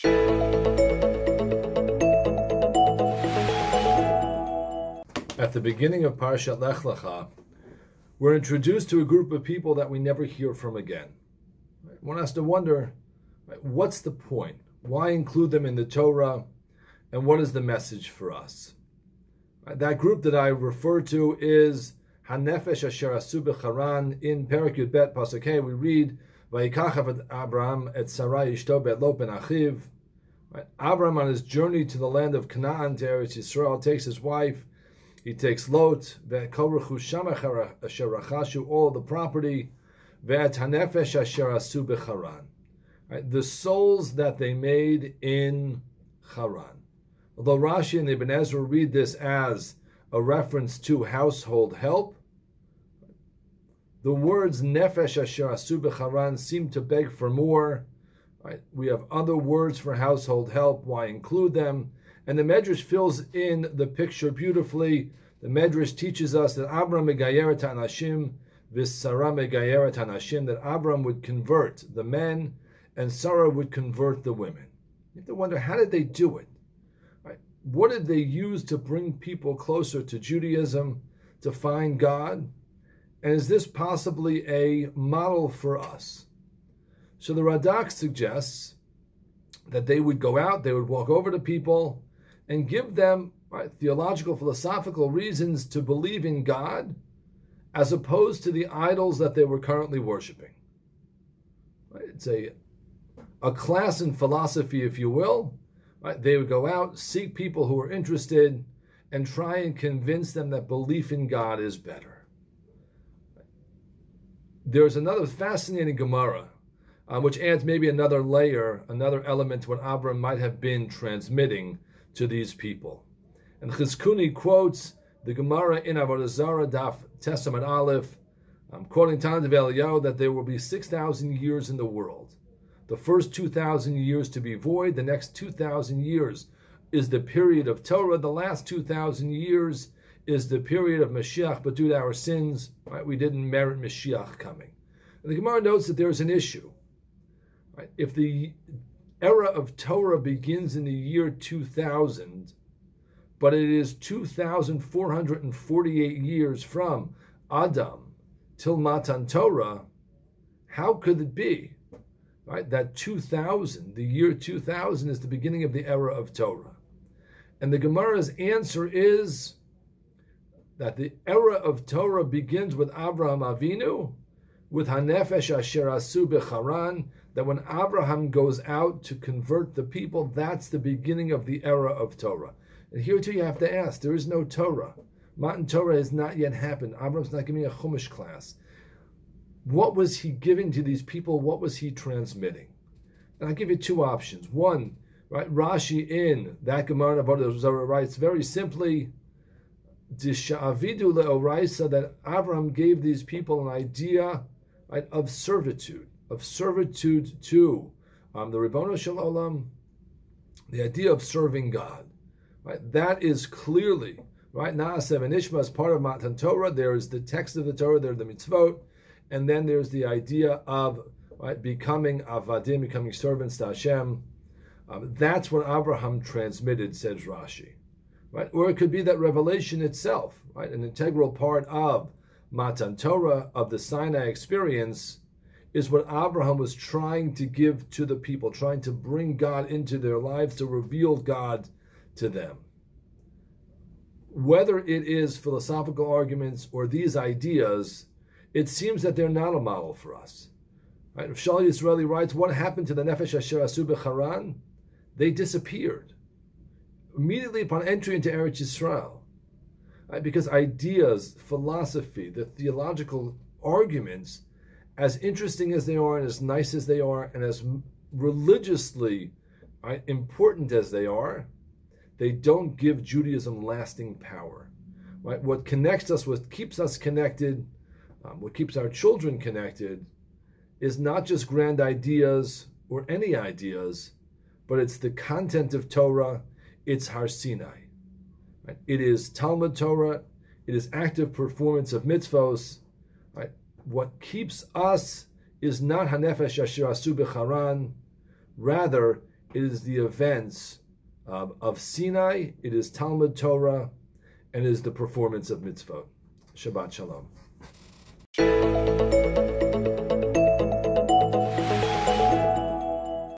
At the beginning of Parashat Lecha, we're introduced to a group of people that we never hear from again. One has to wonder, what's the point? Why include them in the Torah? And what is the message for us? That group that I refer to is Hanefesh Asher Asu B'Charan. In Perek Yud Bet Pasuk Hey, we read, Vayikach Abraham et Sarai Ishto Bet Lot Ben Achiv. Abraham, on his journey to the land of Canaan, to Eretz Yisrael, takes his wife. He takes Lot, all of the property, the souls that they made in Haran. Although Rashi and Ibn Ezra read this as a reference to household help, the words Nefesh Asher Asu B'Charan seem to beg for more. We have other words for household help. Why include them? And the Medrash fills in the picture beautifully. The Medrash teaches us that Abram megayeret hanashim, v'Sarah megayeret hanashim, that Abram would convert the men and Sarah would convert the women. You have to wonder, how did they do it? What did they use to bring people closer to Judaism, to find God? And is this possibly a model for us? So the Radak suggests that they would go out, they would walk over to people, and give them theological, philosophical reasons to believe in God, as opposed to the idols that they were currently worshiping. It's a class in philosophy, if you will. They would go out, seek people who are interested, and try and convince them that belief in God is better. There's another fascinating Gemara, which adds maybe another layer, another element to what Abram might have been transmitting to these people. And Chizkuni quotes the Gemara in Avodah Zarah Daf Testament Aleph, quoting Tanakh Eliyahu, that there will be 6,000 years in the world. The first 2,000 years to be void, the next 2,000 years is the period of Torah, the last 2,000 years is the period of Mashiach, but due to our sins, we didn't merit Mashiach coming. And the Gemara notes that there's an issue. If the era of Torah begins in the year 2000, but it is 2,448 years from Adam till Matan Torah, how could it be, that 2000, the year 2000, is the beginning of the era of Torah? And the Gemara's answer is that the era of Torah begins with Abraham Avinu, with Hanefesh Asher Asu B'Charan, that when Abraham goes out to convert the people, that's the beginning of the era of Torah. And here too you have to ask, there is no Torah. Matan Torah has not yet happened. Abraham's not giving a Chumash class. What was he giving to these people? What was he transmitting? And I'll give you two options. One, Rashi in that Gemara Avodah Zarah writes very simply, Disha'avidu le'oraisa, that Abraham gave these people an idea of servitude to the Ribbono Shel Olam, the idea of serving God. That is clearly, Na'aseh v'nishma is part of Matan Torah. There is the text of the Torah, there are the mitzvot, and then there's the idea of becoming avadim, becoming servants to Hashem. That's what Abraham transmitted, says Rashi. Or it could be that revelation itself, an integral part of Matan Torah, of the Sinai experience, is what Abraham was trying to give to the people, trying to bring God into their lives, to reveal God to them. Whether it is philosophical arguments or these ideas, it seems that they're not a model for us. If Shal Yisraeli writes, what happened to the Nefesh Asher Asu B'Charan? They disappeared immediately upon entry into Eretz Yisrael. Because ideas, philosophy, the theological arguments, as interesting as they are and as nice as they are and as religiously important as they are, they don't give Judaism lasting power. What connects us, what keeps us connected, what keeps our children connected, is not just grand ideas or any ideas, but it's the content of Torah, it's Har Sinai. It is Talmud Torah, it is active performance of mitzvos. What keeps us is not Hanefesh Asher Asu B'Charan, rather it is the events of Sinai, it is Talmud Torah, and it is the performance of mitzvot. Shabbat Shalom.